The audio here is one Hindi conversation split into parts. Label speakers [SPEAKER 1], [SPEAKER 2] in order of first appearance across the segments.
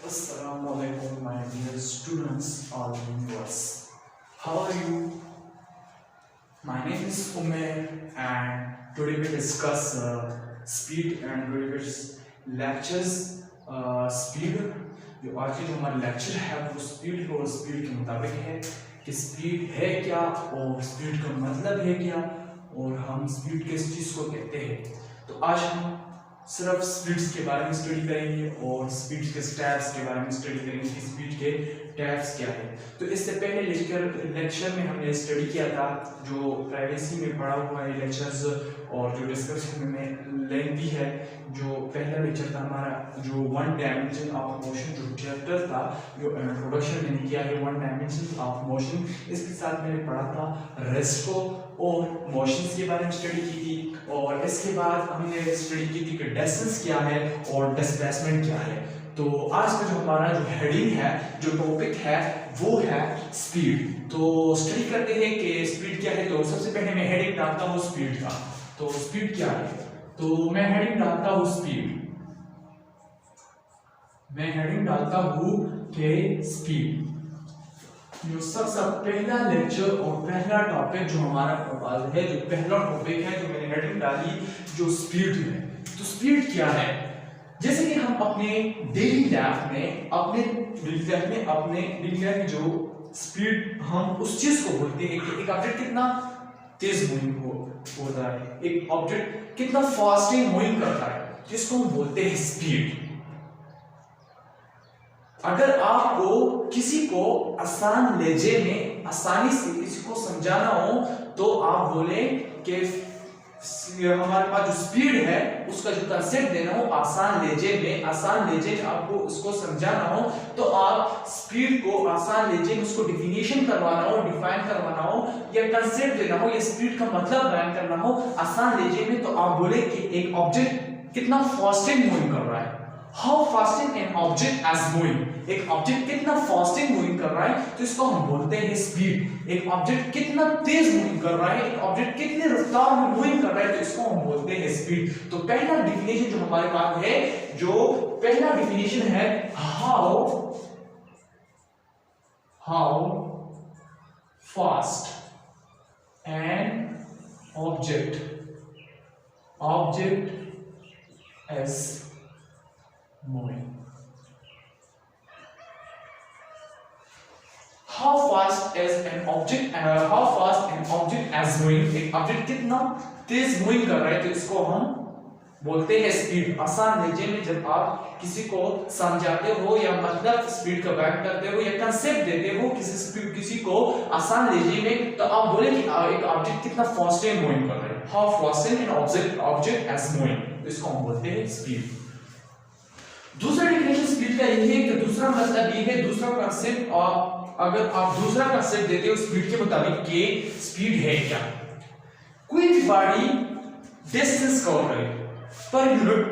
[SPEAKER 1] Assalamualaikum, my dear students, all viewers. How are you? My name is Umair, and today we discuss speed and today we lectures speed. जो आज की जो हमारी लेक्चर है वो स्पीड और स्पीड के मुताबिक है कि स्पीड है क्या और स्पीड का मतलब है क्या और हम स्पीड किस चीज़ को कहते हैं। तो आज हम सिर्फ स्पीड्स के बारे में स्टडी करेंगे और स्पीड के स्टेप्स के बारे में स्टडी करेंगे कि स्पीड के टाइप्स क्या है। तो इससे पहले लेक्चर में हमने स्टडी किया था जो प्राइवेसी में पढ़ा हुआ है लेक्चर्स और जो डिस्कशन में लेंथी है। जो पहला लेक्चर था हमारा जो वन डायमेंशन ऑफ मोशन जो चैप्टर था जो इंट्रोडक्शन मैंने किया है वन डायमेंशन ऑफ मोशन, इसके साथ मैंने पढ़ा था रेस्ट को और मोशंस के बारे में स्टडी की थी और इसके बाद हमने स्टडी की थी कि डिस्टेंस क्या है और डिस्प्लेसमेंट क्या है। तो आज का जो हमारा जो हेडिंग है जो टॉपिक है वो है स्पीड। तो स्टडी करते हैं कि स्पीड क्या है। तो सबसे पहले मैं हेडिंग डालता हूँ स्पीड का। तो स्पीड क्या है, तो मैं हेडिंग डालता हूँ स्पीड। मैं हेडिंग डालता हूँ कि स्पीड। जो सबसे पहला लेक्चर और पहला टॉपिक जो हमारा पास है, जो पहला टॉपिक है जो मैंने हेडिंग डाली जो स्पीड है। तो स्पीड क्या है, जैसे कि हम अपने डेली लाइफ में अपने डेली लाइफ में जो स्पीड हम उस चीज को बोलते हैं कि एक ऑब्जेक्ट कितना तेज मूविंग होता है, एक ऑब्जेक्ट कितना फास्टली मूविंग करता है, जिसको हम बोलते हैं स्पीड। अगर आपको किसी को आसान लहजे में आसानी से किसी को समझाना हो तो आप बोले कि हमारे पास जो स्पीड है उसका जो कंसेप्ट देना हो आसान लहजे में आपको उसको समझाना हो तो आप स्पीड को आसान लहजे में उसको डिफिनेशन करवाना हो, डिफाइन करवाना हो या कंसेप्ट देना हो या स्पीड का मतलब बयान करना हो आसान लहजे में, तो आप बोले कि एक ऑब्जेक्ट कितना फास्टिंग मूविंग कर रहा है। How fasting an object as moving, एक ऑब्जेक्ट कितना फास्टिंग मूविंग कर रहा है तो इसको हम बोलते हैं स्पीड। एक ऑब्जेक्ट कितना तेज मूविंग कर रहा है, एक ऑब्जेक्ट कितने रफ्तार में मूविंग कर रहा है तो इसको हम बोलते हैं स्पीड। तो पहला डिफिनेशन जो हमारे पास है, जो पहला डिफिनेशन है how fast an object as moving. How fast an object as moving, एक ऑब्जेक्ट कितना तेज मूविंग कर रहा है तो इसको हम बोलते हैं स्पीड। आसान लहजे में जब आप किसी को समझाते हो या मतलब स्पीड का बयान करते हो या कंसेप्ट देते हो किसी को आसान लहजे में तो आप बोले कि एक ऑब्जेक्ट कितना फास्टली मूविंग कर रहा है। How fast an object as moving, तो इसको हम बोलते हैं स्पीड। दूसरा डिफिनेशन स्पीड का यही है कि दूसरा मतलब ये है, दूसरा कंसेप्ट, और अगर आप दूसरा कंसेप्ट देते हो स्पीड के मुताबिक कि स्पीड है क्या, कोई भी बॉडी डिस्टेंस कवर करे पर यूनिट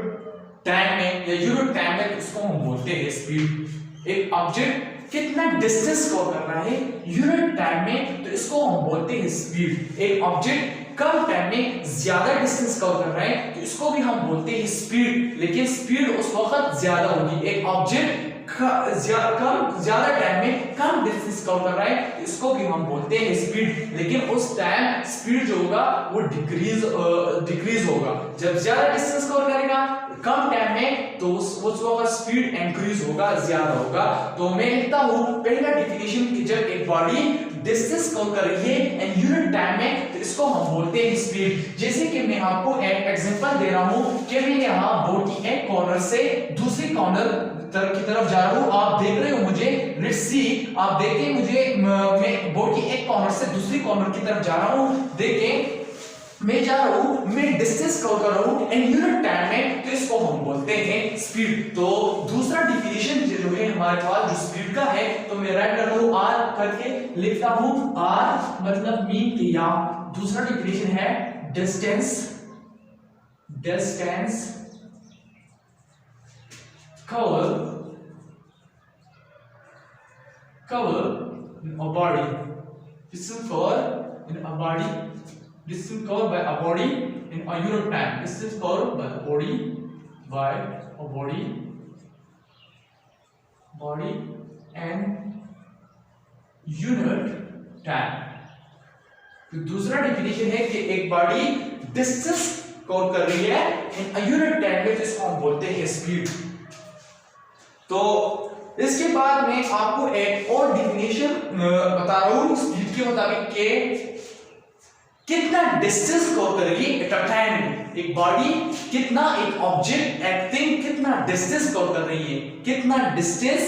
[SPEAKER 1] टाइम में या यूनिट टाइम में, उसको हम बोलते हैं स्पीड। एक ऑब्जेक्ट कितना डिस्टेंस कवर कर रहा है यूनिट टाइम में तो इसको हम बोलते हैं स्पीड। एक ऑब्जेक्ट कम टाइम में ज्यादा डिस्टेंस कवर कर रहा है तो इसको भी हम बोलते हैं स्पीड, लेकिन स्पीड उस वक्त ज्यादा होगी। एक ऑब्जेक्ट ज्यादा टाइम में कम डिस्टेंस कवर कर रहा है तो इसको भी हम बोलते हैं स्पीड, लेकिन उस टाइम स्पीड जो होगा वो डिक्रीज होगा। जब ज्यादा डिस्टेंस कवर करेगा कम टाइम में तो उस वक्त स्पीड इंक्रीज होगा, ज्यादा होगा। तो मैं लिखता हूं पहला डिफिनेशन कि जब एक बॉडी डिस्टेंस कवर कर रही है एंड यूनिट टाइम में तो इसको हम बोलते हैं स्पीड। जैसे कि मैं आपको एक एग्जांपल दे रहा हूं कि मैं यहां बोर्ड की एक कॉर्नर से दूसरी कॉर्नर की तरफ जा रहा हूं, आप देख रहे हो मुझे, लेट्स सी, आप देखिए मुझे, मैं बोर्ड की एक कॉर्नर से दूसरी कॉर्नर की तरफ जा रहा हूं, देखिए मैं जा रहा हूं, मैं डिस्टेंस कवर कर रहा हूं एंड यूनिट टाइम में तो इसको हम बोलते हैं स्पीड। तो दूसरा डिफिनेशन जो है हमारे पास जो स्पीड का है तो मैं राइट करता हूं आर करके लिखता हूं, आर मतलब मीन कि या दूसरा डिफिनेशन है distance cover in a body, distance covered in a body, distance covered by a body in a unit time, distance covered by a body body and unit time. तो दूसरा डेफिनेशन है कि एक बॉडी डिस्टेंस कवर कर रही है इन अ यूनिट टाइम में, जिसको हम बोलते हैं स्पीड। तो इसके बाद में आपको एक और डेफिनेशन बता रहा हूं स्पीड के मुताबिक के कितना डिस्टेंस कवर कर रही है एट अ टाइम। एक बॉडी कितना, एक ऑब्जेक्ट एक थिंग कितना डिस्टेंस कवर कर रही है, कितना डिस्टेंस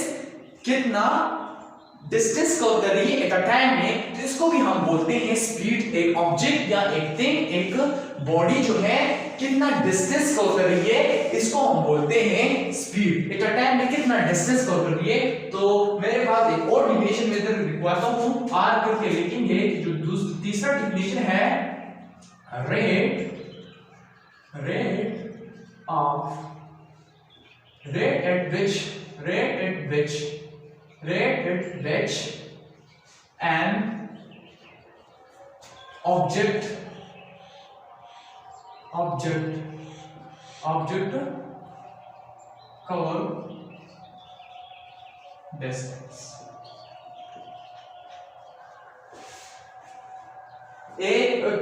[SPEAKER 1] कवर कर रही है एट अ टाइम में, तो इसको भी हम बोलते हैं स्पीड। एक ऑब्जेक्ट या एक थिंग, एक बॉडी जो है कितना डिस्टेंस कवर कर रही है, इसको हम बोलते हैं स्पीड। एट अ टाइम में कितना डिस्टेंस कवर कर रही है। तो मेरे पास एक और डेफिनेशन में इधर लिखवाता हूं, आर करके लिखेंगे कि जो तीसरा डेफिनेशन है rate at which an object cover distance।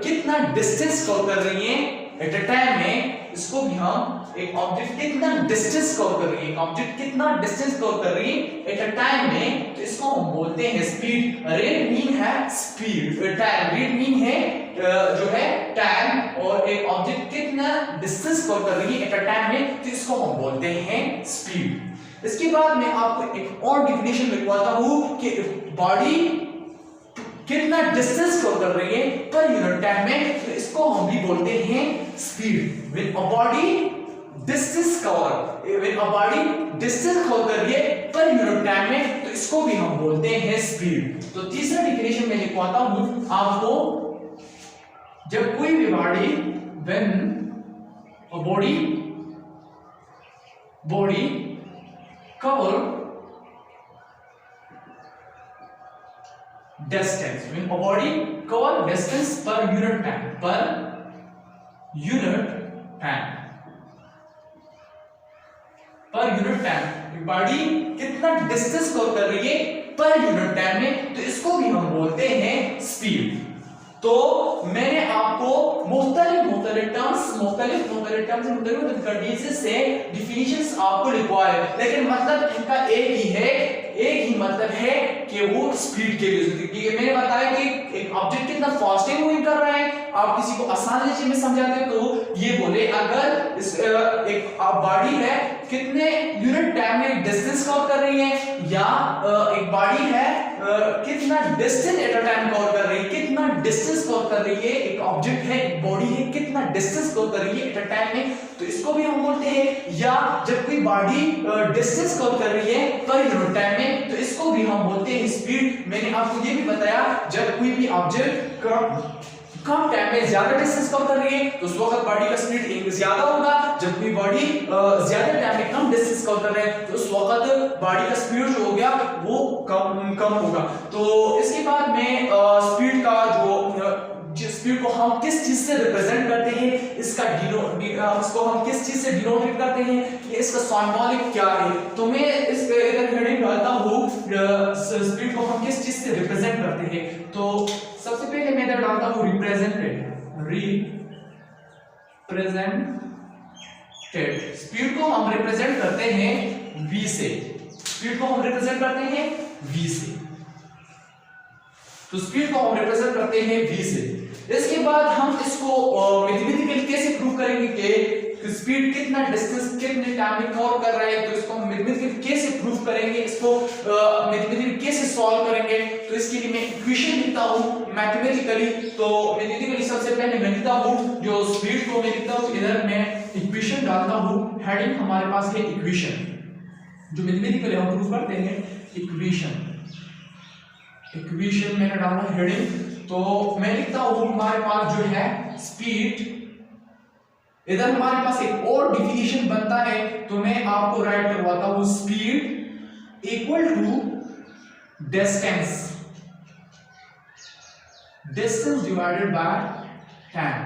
[SPEAKER 1] कितना डिस्टेंस कवर कर रही है एट अ टाइम में, इसको भी हम एक ऑब्जेक्ट कितना डिस्टेंस कवर कर रही है, ऑब्जेक्ट कितना डिस्टेंस कवर कर रही है एट अ टाइम में, तो इसको हम बोलते हैं स्पीड। रेट मीन है स्पीड, टाइम रेट मीन है जो है टाइम, और एक ऑब्जेक्ट कितना डिस्टेंस कवर कर रही है एट अ टाइम में, तो इसको हम बोलते हैं स्पीड। इसके बाद मैं आपको एक और डेफिनेशन लिखवाता हूं कि बॉडी कितना डिस्टेंस कवर कर रही है पर यूनिट टाइम में, तो इसको हम भी बोलते हैं speed. When a body distance cover कर रही है पर यूनिट टाइम में, तो इसको भी हम बोलते हैं स्पीड। तो तीसरा डेफिनेशन मैं लिखवाता हूं आपको, जब कोई भी body when a body cover distance, when a body cover distance per unit time, body कितना डिस्टेंस कवर कर रही है पर यूनिट टाइम में, तो इसको भी हम बोलते हैं स्पीड। तो मैंने आपको मुख्तलिफ कंडीशंस से डिफिनिशंस आपको लिखवाए, लेकिन मतलब इनका एक ही मतलब है कि वो स्पीड के लिए। मैंने बताया कि एक ऑब्जेक्ट कितना फास्टली मूविंग कर रहा है, आप किसी को आसान लैंग्वेज में समझाते हो तो ये बोले अगर एक बॉडी है कितने यूनिट टाइम में डिस्टेंस कवर कर रही है, या एक बॉडी है कितना distance at a time cover कर रही है, कितना डिस्टेंस कवर कर रही है, एक ऑब्जेक्ट है एक बॉडी है कितना डिस्टेंस कवर कर रही है एट अ टाइम में, तो इसको भी हम बोलते हैं। या जब कोई बॉडी डिस्टेंस कवर कर रही है पर यूनिट टाइम में, तो इसको भी हम बोलते हैं स्पीड। मैंने आपको ये भी बताया जब कोई भी ऑब्जेक्ट कम टाइम में ज्यादा डिस्टेंस कवर कर रही है, तो उस वक्त बॉडी का स्पीड ज्यादा होगा। जब कोई बॉडी ज्यादा टाइम में कम डिस्टेंस कवर कर रहे हैं, तो उस वक्त बॉडी का स्पीड जो हो गया वो कम होगा। तो इसके बाद में स्पीड का जो स्पीड को हम किस चीज से रिप्रेजेंट करते हैं, इसको हम किस चीज से डिनोट करते हैं, ये इसका सिंबॉलिक क्या है। तो मैं इस इधर हेडिंग डालता हूं स्पीड को हम किस चीज से रिप्रेजेंट करते हैं। तो सबसे पहले मैं इधर डालता हूं रिप्रेजेंटेड। स्पीड को हम रिप्रेजेंट करते हैं v से, स्पीड को हम रिप्रेजेंट करते हैं v से, तो स्पीड को हम रिप्रेजेंट करते हैं v से। इसके बाद हम इसको मैथमेटिकली कैसे प्रूव करेंगे कि स्पीड कितना डिस्टेंस कितने टाइम में कवर कर रहा है, तो इसको हम मैथमेटिकली कैसे प्रूव करेंगे, इसको मैथमेटिकली कैसे सॉल्व करेंगे। तो इसके लिए मैं इक्वेशन लिखता हूं मैथमेटिकली। तो मैथमेटिकली सबसे पहले मैं लिखता हूं जो स्पीड को मैं लिखता हूं, इधर मैं इक्वेशन डालता हूं, हेडिंग हमारे पास है इक्वेशन, जो मैथमेटिकली हम प्रूव करते हैं इक्वेशन मैंने डाला हेडिंग। तो मैं लिखता हूं हमारे पास जो है स्पीड, इधर हमारे पास एक और डिफिनेशन बनता है, तो मैं आपको राइट करवाता हूं speed equal to distance divided by time.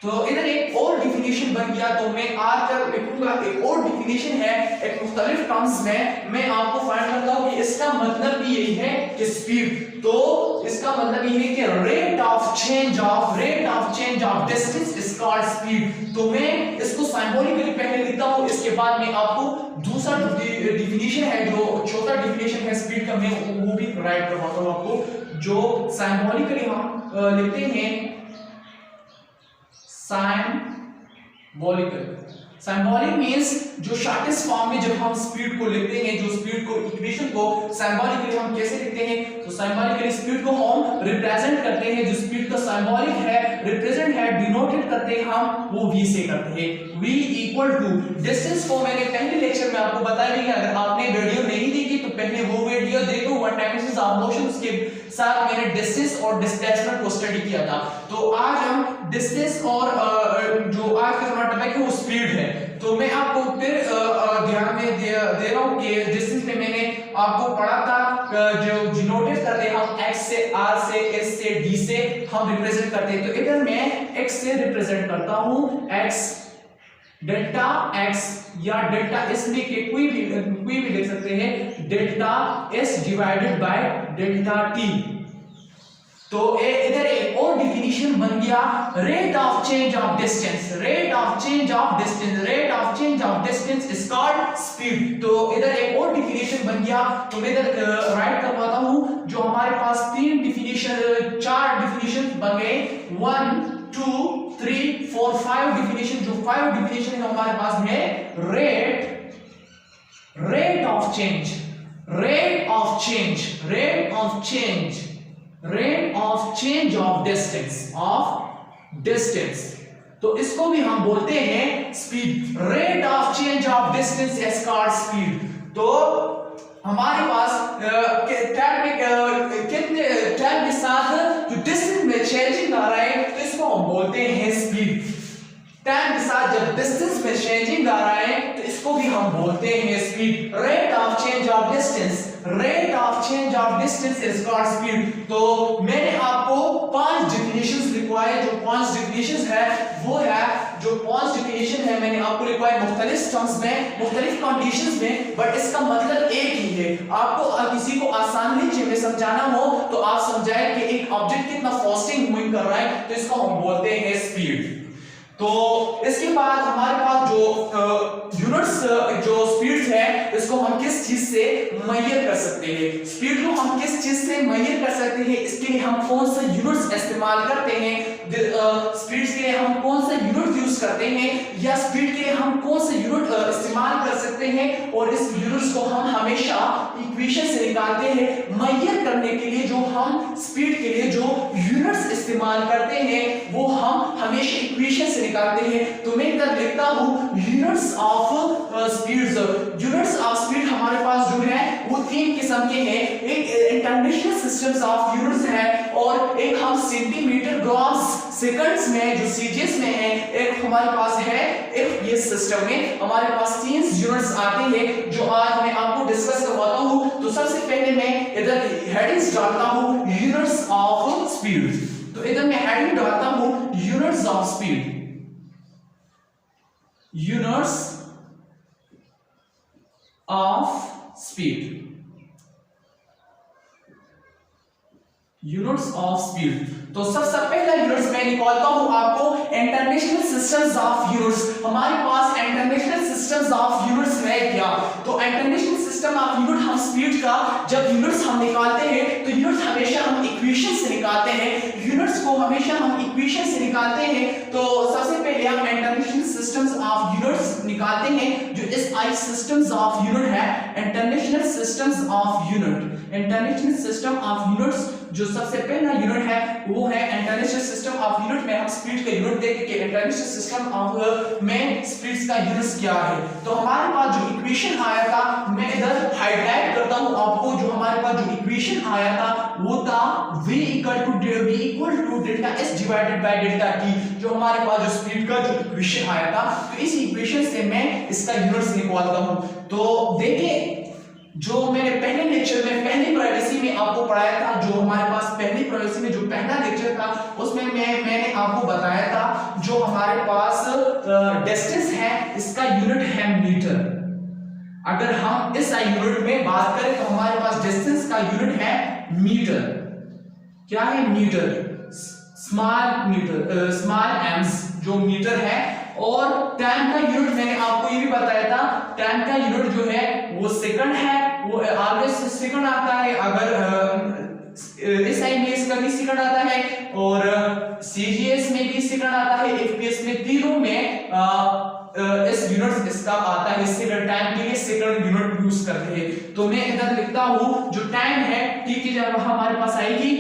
[SPEAKER 1] तो इधर एक और डिफिनेशन बन गया, तो मैं आज जब लिखूंगा एक और डिफिनेशन है एक मुख्तलिफ टर्म्स में, मैं आपको फाइंड करता हूं कि इसका मतलब भी यही है कि स्पीड, तो इसका मतलब ये है कि rate of change of distance is called speed. तो मैं इसको सिंबॉलिकली पहले लिखता हूं, इसके बाद मैं आपको दूसरा डिफिनेशन है, जो चौथा डिफिनेशन है स्पीड का, मैं वो भी राइट करवाता हूं आपको। जो सिंबॉलिकली हम लिखते हैं सिंबॉलिक मींस जो शॉर्टेस्ट फॉर्म में जब हम स्पीड को लिखते हैं, जो स्पीड को इक्वेशन को सिंबॉलिकली हम कैसे लिखते हैं, तो सिंबॉलिकली स्पीड को हम रिप्रेजेंट करते हैं, जो स्पीड का सिंबॉलिक है रिप्रेजेंट है डिनोटेड करते हैं हम, वो v से करते हैं। v इक्वल टू डिस्टेंस को मैंने पहले लेक्चर में आपको बताया भी, अगर आपने वीडियो नहीं देखी तो पहले वो वीडियो देखो, वन डायमेंशंस ऑफ मोशन, उसके साथ मैंने डिस्टेंस और डिस्प्लेसमेंट को स्टडी किया था। तो आज हम डिस्टेंस और जो आज का हमारा टॉपिक है वो स्पीड है। तो मैं आपको फिर ध्यान में दे रहा हूं कि डिस्टेंस में मैंने आपको पढ़ा था, जो डिनोटेट करते हैं हम x से, r से, s से, d से हम रिप्रेजेंट करते हैं। तो इधर मैं x से रिप्रेजेंट करता हूं, x डेल्टा x या डेल्टा s में के कोई भी लिख सकते हैं, delta s divided by delta t। तो इधर एक और डिफिनेशन बन गया, rate of change of distance is called speed. तो इधर एक और डिफिनेशन बन गया, तो मैं इधर राइट करवाता हूं, जो हमारे पास चार डिफिनेशन बन गए, 1 2 3 4 5 डिफिनेशन। जो 5 डिफिनेशन है हमारे पास है rate of change of distance, तो इसको भी हम बोलते हैं speed. Rate of change of distance is called speed. तो हमारे पास कितने टाइम के साथ जो डिस्टेंस में चेंजिंग आ रहा है, तो इसको हम बोलते हैं स्पीड। टाइम के साथ जब डिस्टेंस में चेंजिंग आ रहा है, तो इसको भी हम बोलते हैं speed. Rate of change of distance is called speed. तो मैंने आपको 5 डिफिनेशंस लिखवाए, जो 5 डिफिनेशंस है वो है, जो 5 डिफिनेशन है मैंने आपको लिखवाए मुख्तलिफ टर्म्स में, मुख्तलिफ कंडीशंस में, बट इसका मतलब एक ही है। आपको किसी को आसानी में समझाना हो तो आप समझाए कि एक ऑब्जेक्ट कितना फास्टिंग मूविंग कर रहा है, तो इसको हम बोलते हैं स्पीड। तो इसके बाद हमारे पास जो यूनिट्स जो स्पीड्स है, इसको हम किस चीज से मेजर कर सकते हैं, स्पीड को हम किस चीज से मेजर कर सकते हैं, इसके लिए हम कौन सा यूनिट्स इस्तेमाल करते हैं, स्पीड्स के लिए हम कौन सा यूनिट यूज करते हैं, या स्पीड के लिए हम कौन सा यूनिट इस्तेमाल कर सकते हैं, और इस यूनिट्स को हम हमेशा इक्वेशन से निकालते हैं। मेजर करने के लिए जो हम स्पीड के लिए जो यूनिट्स इस्तेमाल करते हैं, वो हम हमेशा इक्वेशन से निकालते हैं। तो मैं इधर लिखता हूं यूनिट्स ऑफ स्पीड हमारे पास जो है वो 3 किस्म के हैं। एक इंटरनेशनल सिस्टम्स ऑफ यूनिट्स है, और एक हम सेंटीमीटर ग्राम्स सेकंड्स में जो सीजीएस में है, एक हमारे पास है एफपीएस सिस्टम में हमारे पास 3 यूनिट्स आते हैं, जो आज मैं आपको डिस्कस करवाता हूं। तो सबसे पहले मैं इधर हेडिंग्स डालता हूं, यूनिट्स ऑफ स्पीड। तो इधर मैं हेडिंग डालता हूं units of speed, units of speed, units of speed. तो सबसे पहला यूनिट्स मैं निकालता हूं आपको इंटरनेशनल सिस्टम्स ऑफ यूनिट्स। हमारे पास इंटरनेशनल सिस्टम्स ऑफ यूनिट्स है क्या, तो इंटरनेशनल सिस्टम ऑफ यूनिट हम स्पीड का जब यूनिट्स हम निकालते हैं, तो यूनिट्स हमेशा हम इक्वेशन से निकालते हैं, यूनिट्स को हमेशा हम इक्वेशन से निकालते हैं। तो सबसे पहले हम इंटरनेशनल सिस्टम्स ऑफ यूनिट्स निकालते हैं, जो एसआई सिस्टम्स ऑफ यूनिट है, international systems of unit. International system of units जो सबसे पहला यूनिट है वो है इंटरनेशनल सिस्टम ऑफ यूनिट में हम स्पीड का यूनिट देखेंगे कि इंटरनेशनल सिस्टम ऑफ में स्पीड्स का यूनिट्स क्या है। तो हमारे पास जो इक्वेशन आया था, मैं इधर हाईलाइट करता हूं आपको, जो हमारे पास जो इक्वेशन आया था वो था v equal to delta s divided by delta t। जो हमारे पास जो स्पीड का जो इक्वेशन आया था, तो इस इक्वेशन से मैं इसका यूनिट्स निकालता हूं। तो देखिए जो मैंने पहले लेक्चर में पहली प्राइवेसी में आपको पढ़ाया था, जो हमारे पास पहली प्राइवेसी में जो पहला लेक्चर था उसमें मैंने आपको बताया था जो हमारे पास डिस्टेंस है इसका यूनिट है मीटर। अगर हम इस यूनिट में बात करें तो हमारे पास डिस्टेंस का यूनिट है मीटर। क्या है? मीटर, स्मॉल एम्स जो मीटर है। और टाइम का यूनिट मैंने आपको ये भी बताया था, टाइम का यूनिट जो है वो सेकंड है, वो ऑलवेज सेकंड आता है। अगर इस टाइम में इसका भी सेकंड आता है और सीजीएस में भी सेकंड आता है, एफपीएस में, तीनों में इस यूनिट इसका आता है। सेकंड टाइम के लिए सेकंड यूनिट यूज करते हैं। तो मैं इधर लिखता हूं जो टाइम है टी की जगह हमारे पास आएगी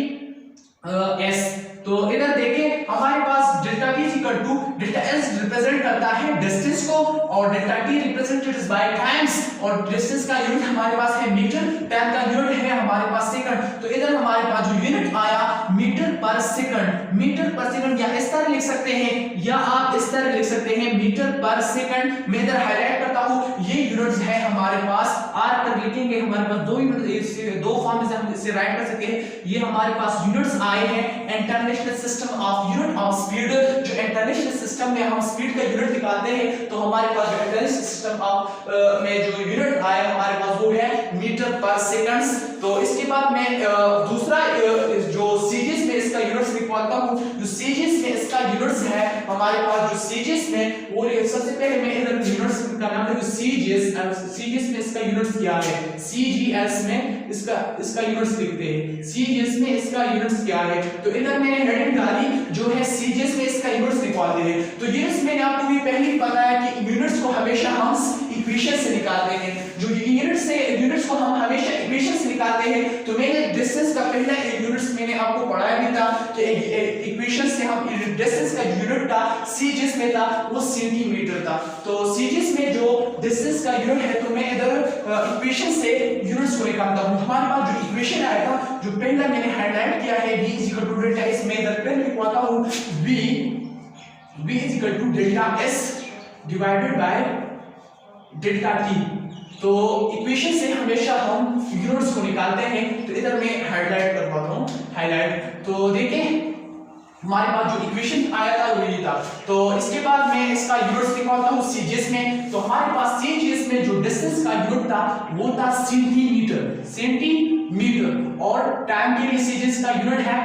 [SPEAKER 1] एस। तो इधर देखिए हमारे पास delta T equal to delta S represent करता है डिस्टेंस को और delta T represented by times, और डिस्टेंस का यूनिट हमारे पास है मीटर, टाइम का यूनिट है हमारे पास सेकंड। तो इधर हमारे पास जो यूनिट आया मीटर पर सेकंड, मीटर पर सेकंड, या इस तरह लिख सकते हैं या आप इस तरह लिख सकते हैं मीटर पर सेकंड। मैं इधर हाईलाइट करता हूं ये यूनिट्स है हमारे पास, आर पर लिखेंगे हमारे पास दो यूनिट, दो फॉर्म से हम इसे राइट कर सकते हैं। ये हमारे पास यूनिट्स आए हैं international system of unit of speed. जो इंटरनेशनल सिस्टम में हम स्पीड का यूनिट निकालते हैं तो हमारे पास जो इंटरनेशनल सिस्टम ऑफ में जो यूनिट आया हमारे पास वो है मीटर पर सेकंड्स। तो इसके बाद मैं दूसरा जो सीजीएस में इसका यूनिट्स निकालता हूं, जो सीजीएस में इसका यूनिट्स है हमारे पास, जो सीजीएस में वो सबसे पहले मैं इधर यूनिट्स का नाम लिखूं सीजीएस में इसका यूनिट्स क्या है, सीजीएस में इसका यूनिट्स लिखते हैं, सीजीएस में इसका यूनिट्स क्या है। तो इधर मैंने हेडिंग डाली जो है सीजीएस में इसका यूनिट्स निकालते हैं। तो यूनिट्स मैंने आपको भी पहले ही बताया कि यूनिट्स को हमेशा हम इक्वेशन से निकालते हैं। जो यूनिट्स को हम हमेशा इक्वेशन से निकालते हैं। तो मैंने डिस्टेंस का पहला यूनिट्स मैंने आपको पढ़ाया भी था कि इक्वेशन से हम डिस्टेंस का यूनिट था सीजीएस में था वो सेंटीमीटर था। तो सीजीएस में जो डिस्टेंस का यूनिट है तो मैं इधर इक्वेशन से यूनिट्स को निकालता हूं। हमारे पास जो इक्वेशन आया था जो पहला मैंने हाईलाइट किया है v equal to delta s, मैं इधर पहले लिखवाता हूं v equal to delta s divided by delta t। तो इक्वेशन से हमेशा हम यूनिट्स को निकालते हैं। तो इधर मैं हाईलाइट करवाता हूं, हाईलाइट। तो देखें हमारे पास जो इक्वेशन आया था वो ये था। तो इसके बाद मैं इसका यूनिट्स निकालता हूं सीजीएस में। तो हमारे पास सीजीएस में जो डिस्टेंस का यूनिट था वो था सेंटीमीटर, और टाइम के लिए सीजीएस का यूनिट है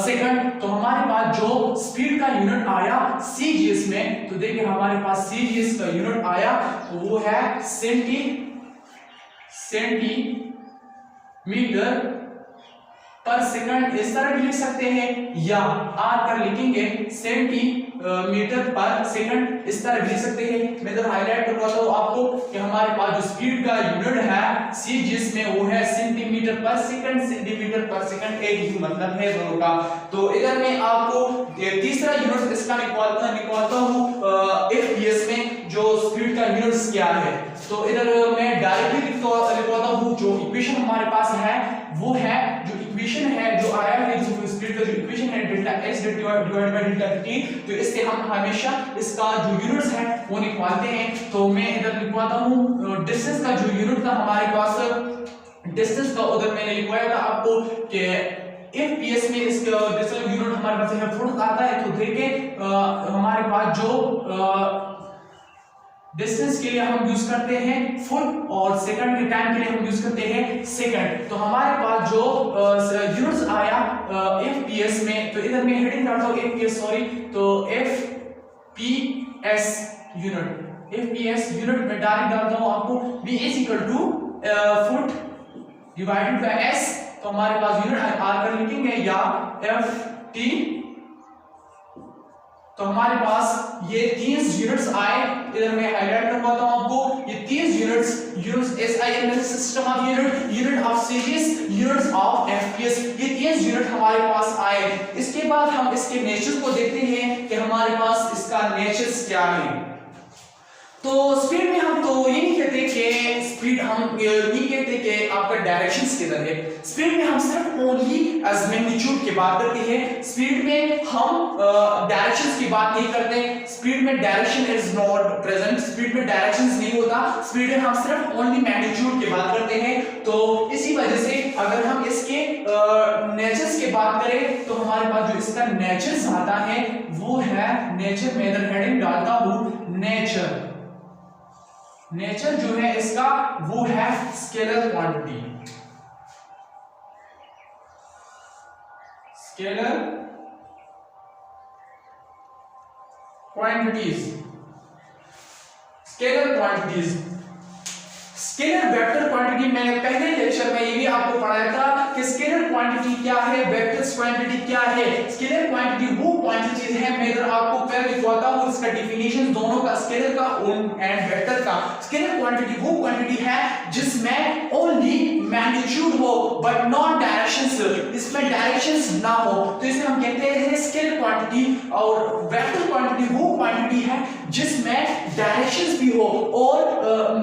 [SPEAKER 1] सेकंड। तो हमारे पास जो स्पीड का यूनिट आया सीजीएस में, तो देखिए हमारे पास सीजीएस का यूनिट आया वो है सेंटीमीटर पर सेकंड। इस तरह भी लिख सकते हैं या आर पर लिखेंगे सेंटीमीटर पर सेकंड, इस तरह भी लिख सकते हैं। मैं इधर हाईलाइट करवाता हूं आपको कि हमारे पास जो स्पीड का यूनिट है सीजीएस में वो है सेंटीमीटर पर सेकंड, सेंटीमीटर पर सेकंड एक ही मतलब है दोनों का। तो इधर मैं आपको तीसरा यूनिट इसका निकालता हूं एफपीएस में जो स्पीड का यूनिट्स क्या है। तो इधर मैं डायरेक्टली लिखवाता हूं जो इक्वेशन हमारे पास है वो है, जो इक्वेशन है जो आया है, जो स्पीड का जो इक्वेशन है delta s divided by delta t। तो इससे हम हमेशा इसका जो यूनिट्स है वो निकालते हैं। तो मैं इधर लिखवाता हूं डिस्टेंस का जो यूनिट था हमारे पास, डिस्टेंस का उधर मैंने लिखवाया था आपको कि एफपीएस में इसका डिस्टेंस यूनिट हमारे पास है फुट आता है। तो देखिए हमारे पास जो डिस्टेंस के लिए हम यूज करते हैं फुट और सेकंड के टाइम के लिए हम यूज करते हैं सेकंड। तो हमारे पास जो यूनिट्स आया एफपीएस में, तो इधर मैं हेडिंग डालता हूं एफपीएस, सॉरी, तो एफपीएस यूनिट में डायरेक्ट डालता हूं आपको v is equal to foot divided by s। तो हमारे पास यूनिट आर कर लिखेंगे या ft। तो हमारे पास ये 30 यूनिट्स आए, इधर मैं हाईलाइट करवाता हूं आपको। ये 30 units SI analysis system of unit of CGS, units of FPS, ये 30 यूनिट हमारे पास आए। इसके बाद हम इसके नेचर को देखते हैं कि हमारे पास इसका नेचर्स क्या है। तो स्पीड में हम तो ये नहीं कहते कि स्पीड, हम नहीं कहते कि आपका डायरेक्शंस की तरह है। स्पीड में हम सिर्फ ओनली एज मैग्नीट्यूड की बात करते हैं, स्पीड में हम डायरेक्शंस की बात नहीं करते। स्पीड में direction is not present, speed में डायरेक्शंस नहीं होता, स्पीड में हम सिर्फ ओनली मैग्नीट्यूड की बात करते हैं। तो इसी वजह से अगर हम इसके नेचर्स की बात करें तो हमारे पास जो इसका नेचर्स आता है वो है नेचर में इधर हेडिंग डालता हूं नेचर। नेचर जो है इसका वो है scalar quantity, scalar quantities, scalar quantities. Scalar vector quantity मैंने पहले लेक्चर में ये भी आपको पढ़ाया था कि स्केलर क्वांटिटी क्या है, वेक्टर्स क्वांटिटी क्या है। स्केलर क्वांटिटी वो क्वांटिटीज है, मैं इधर आपको पहले लिखवाता हूं इसका डेफिनेशन दोनों का, स्केलर का एंड वेक्टर का। स्केलर क्वांटिटी वो क्वांटिटी है जिसमें ओनली मैग्नीट्यूड हो बट नॉट डायरेक्शंस, इसमें डायरेक्शंस ना हो, तो इसे हम कहते हैं स्केलर क्वांटिटी। और वेक्टर क्वांटिटी वो क्वांटिटी है जिसमें डायरेक्शंस भी हो और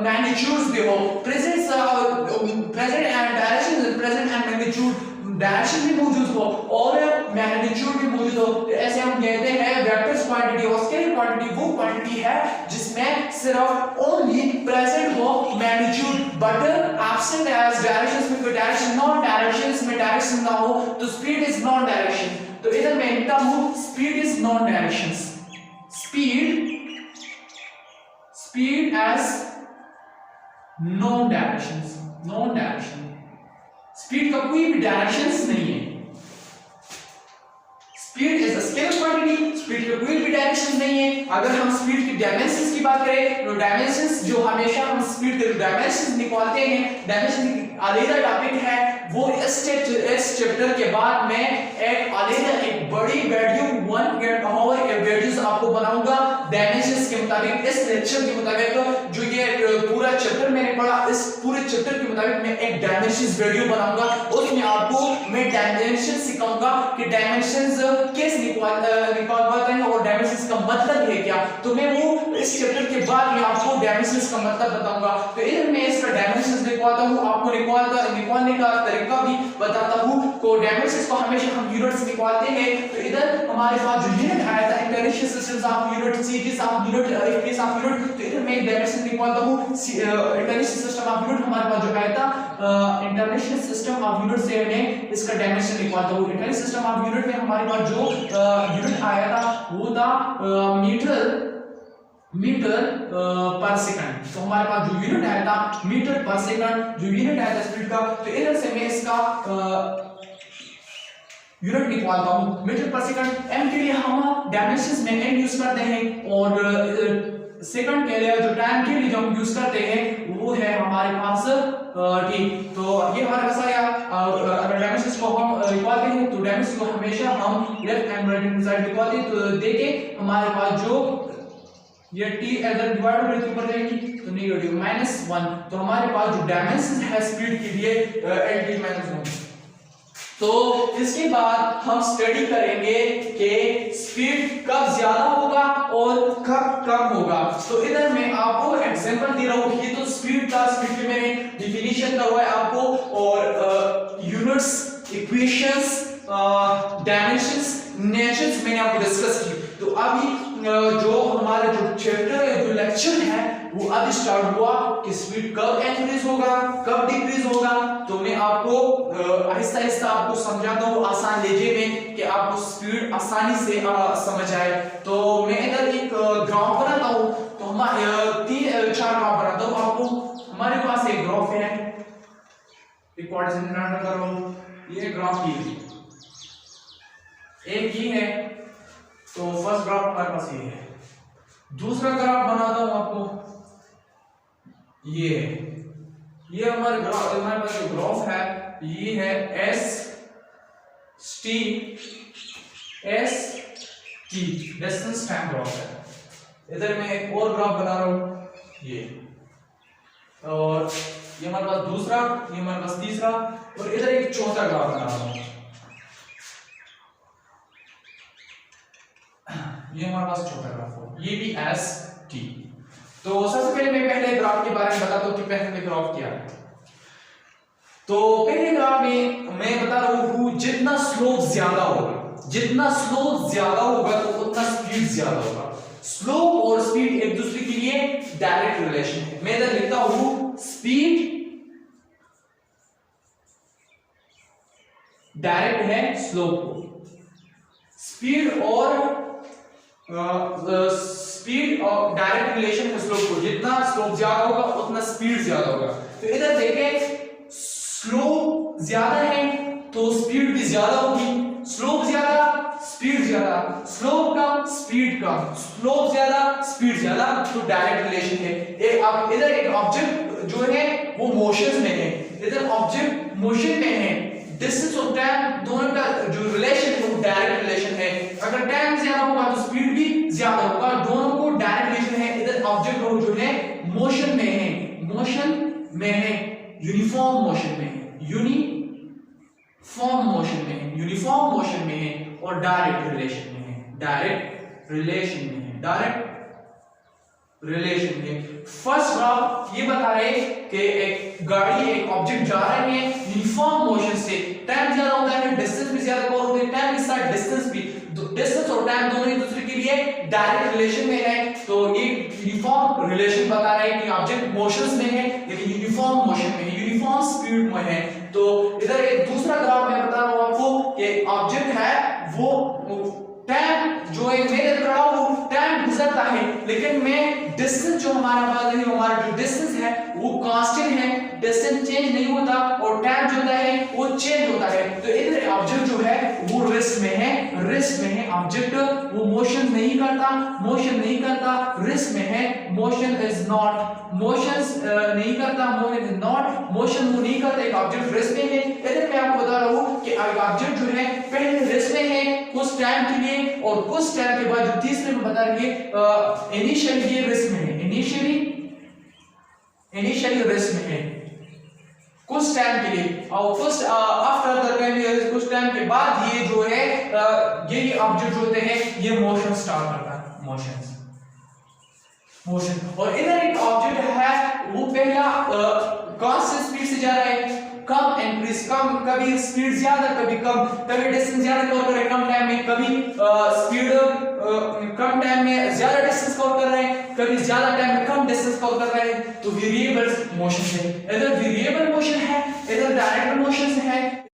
[SPEAKER 1] मैग्नीट्यूड्स भी हो। Present and direction, present and magnitude, direction भी मौजूद हो और मैग्नीट्यूड भी मौजूद हो, तो ऐसे हम कहते हैं वेक्टर्स क्वांटिटी। और स्केलर क्वांटिटी वो क्वांटिटी है जिसमें सिर्फ ओनली प्रेजेंट हो magnitude but absent as directions में कोई डायरेक्शन, नॉट डायरेक्शंस में डायरेक्शन ना हो, तो स्पीड इज नॉट डायरेक्शन। तो इधर मैं लिखता हूं speed is not directions, speed as no directions, no direction, speed का कोई भी डायरेक्शंस नहीं है। Speed is a scalar quantity, speed का कोई भी डायरेक्शन नहीं है। अगर हम स्पीड की डायमेंशंस की बात करें तो डायमेंशंस जो हमेशा हम स्पीड के डायमेंशंस निकालते हैं, डायमेंशन अलग टॉपिक है, वो इस चैप्टर के बाद में एक अलग एक बड़ी वीडियो 1 आवर के वीडियोस आपको बनाऊंगा डायमेंशंस के मुताबिक। इस लेक्चर के मुताबिक जो ये पूरा चैप्टर मैंने पढ़ा, इस पूरे चैप्टर के मुताबिक मैं एक डायमेंशंस वीडियो बनाऊंगा, उसमें आपको मैं डायमेंशन सिखाऊंगा कि डायमेंशंस कैसे निकालते हैं और डायमेंशंस का मतलब है क्या। तो मैं वो इस चैप्टर के बाद में आपको डायमेंशंस का मतलब बताऊंगा। तो इधर मैं इसका डायमेंशंस निकालता हूं, आपको निकालने का तरीका भी बताता हूं। को डायमेंशंस को हमेशा हम यूनिट्स निकालते हैं, तो इधर हमारे पास जो यूनिट आया था international systems of unit, series of unit, FPS of unit, तो इधर मैं एक डायमेंशन निकालता हूं इंटरनेशनल सिस्टम ऑफ यूनिट। हमारे पास जो आया था इंटरनेशनल सिस्टम ऑफ यूनिट से मैं इसका डायमेंशन निकालता हूं। इंटरनेशनल सिस्टम ऑफ यूनिट में हमारे पास जो यूनिट आया था वो था मीटर पर सेकंड। तो हमारे पास जो यूनिट आया था मीटर पर सेकंड, जो यूनिट आया था स्पीड का, तो इधर से मैं इसका यूनिट निकालता हूं मीटर पर सेकंड। एम के लिए हम डायमेंशंस में एम यूज करते हैं और सेकंड के लिए जो टाइम के लिए जो हम यूज करते हैं वो है हमारे पास टी। तो ये हमारे पास आया। अगर डायमेंशंस को हम निकालते हैं तो डायमेंशंस को हमेशा हम left and right hand side निकालते हैं। तो देखिए हमारे पास जो ये t अगर डिवाइड बाय ऊपर जाएगी तो नेगेटिव -1, तो हमारे पास जो डायमेंशन है स्पीड के लिए lt -1। तो इसके बाद हम स्टडी करेंगे कि स्पीड कब ज्यादा होगा और कब कम होगा। तो इधर मैं आपको एग्जांपल दे रहा हूं, ये तो स्पीड की मैंने डेफिनेशन करवाया है आपको, और यूनिट्स, इक्वेशंस, डायमेंशंस, नेचर्स मैंने आपको डिस्कस की। तो अभी जो हमारा जो चैप्टर है, जो लेक्चर है, वो अब स्टार्ट हुआ कि स्पीड कब इंक्रीज होगा, कब डिक्रीज होगा। तो मैं आपको आहिस्ता आहिस्ता आपको समझाता हूँ आसान लहजे में कि आपको स्पीड आसानी से समझ आए। तो मैं इधर एक ग्राफ बनाता हूँ, तो हमारे 3-4 ग्राफ बनाता हूँ आपको। हमारे पास एक ग्राफ है, एक कोऑर्डिनेट कर रहा हूँ, ये ग्राफ ये एक ही है। तो फर्स्ट ग्राफ हमारे पास ये है। दूसरा ग्राफ बनाता हूं आपको, ये है, ये हमारे पास जो ग्राफ है ये है S T distance time graph है। इधर मैं एक और ग्राफ बना रहा हूं ये, और ये हमारे पास दूसरा, ये हमारे पास तीसरा, और इधर एक चौथा ग्राफ बना रहा हूं, ये हमारे पास चौथा ग्राफ हो, ये भी एस टी। तो सबसे पहले मैं पहले ग्राफ के बारे में बताता हूं कि पहले ग्राफ क्या है। तो पहले ग्राफ में मैं बता रहा हूं जितना स्लोप ज्यादा होगा तो उतना स्पीड ज्यादा होगा। स्लोप और स्पीड एक दूसरे के लिए डायरेक्ट रिलेशन है। मैं इधर लिखता हूं स्पीड डायरेक्ट है स्लोप को, स्पीड और डायरेक्ट रिलेशन है स्लोप को, जितना स्लोप ज्यादा होगा उतना स्पीड ज्यादा होगा। तो इधर देखें स्लोप ज्यादा है तो स्पीड भी ज्यादा होगी, स्लोप ज्यादा स्पीड ज्यादा, स्लोप कम स्पीड कम, स्लोप ज्यादा स्पीड ज्यादा, तो डायरेक्ट रिलेशन है। अब इधर एक ऑब्जेक्ट जो है वो मोशन में है, इधर ऑब्जेक्ट मोशन में है, डिस्टेंस और टाइम दोनों का जो रिलेशन है वो डायरेक्ट रिलेशन है। अगर टाइम ज्यादा होगा तो स्पीड भी ज्यादा होगा, दोनों को डायरेक्ट रिलेशन है। इधर ऑब्जेक्ट जो है मोशन में है, यूनिफॉर्म मोशन में है, यूनिफॉर्म मोशन में है और डायरेक्ट रिलेशन में है। फर्स्ट ग्राफ ये बता रहे कि एक गाड़ी एक ऑब्जेक्ट जा रही है यूनिफॉर्म मोशन से, टाइम ज्यादा होता है, डिस्टेंस भी ज्यादा कवर होते हैं, टाइम के साथ डिस्टेंस और टाइम दोनों एक दूसरे के लिए डायरेक्ट रिलेशन में है। तो ये यूनिफॉर्म रिलेशन बता रहा है कि ऑब्जेक्ट मोशंस में है लेकिन यूनिफॉर्म मोशन में है, यूनिफॉर्म स्पीड में है। तो इधर एक दूसरा ग्राफ मैं बता रहा हूं आपको कि ऑब्जेक्ट है वो टाइम जो है मैं देख रहा हूं टाइम गुजरता है लेकिन मैं डिस्टेंस जो हमारे पास है, हमारा जो डिस्टेंस है वो कांस्टेंट है, डिस्टेंस चेंज नहीं होता और टाइम जो होता है वो चेंज होता है। तो इधर ऑब्जेक्ट जो है वो रेस्ट में है, ऑब्जेक्ट वो मोशन नहीं करता, रेस्ट में है, मोशन इज नॉट, मोशन वो नहीं करता, एक ऑब्जेक्ट रेस्ट में है। इधर मैं आपको बता रहा हूं कि ऑब्जेक्ट जो है पहले रेस्ट में है कुछ टाइम के लिए और कुछ टाइम के बाद जो तीसरे में बता रही है इनिशियली ये रेस्ट में है, इनिशियली रेस्ट में है कुछ टाइम के लिए और कुछ आफ्टर द टाइम कुछ टाइम के बाद ये जो है ये ऑब्जेक्ट होते हैं ये मोशन स्टार्ट करता है, मोशन। और इधर एक ऑब्जेक्ट है वो पहला कांस्टेंट स्पीड से जा रहा है, कम इंक्रीज, कभी स्पीड ज्यादा कभी कम, कभी डिस्टेंस ज्यादा कवर कर रहे हैं कम टाइम में, कभी स्पीड कम टाइम में ज्यादा डिस्टेंस कवर कर रहे हैं, कभी ज्यादा टाइम में कम डिस्टेंस कवर कर रहे हैं। तो वेरिएबल मोशन है, इधर वेरिएबल मोशन है, इधर डायरेक्ट मोशन है।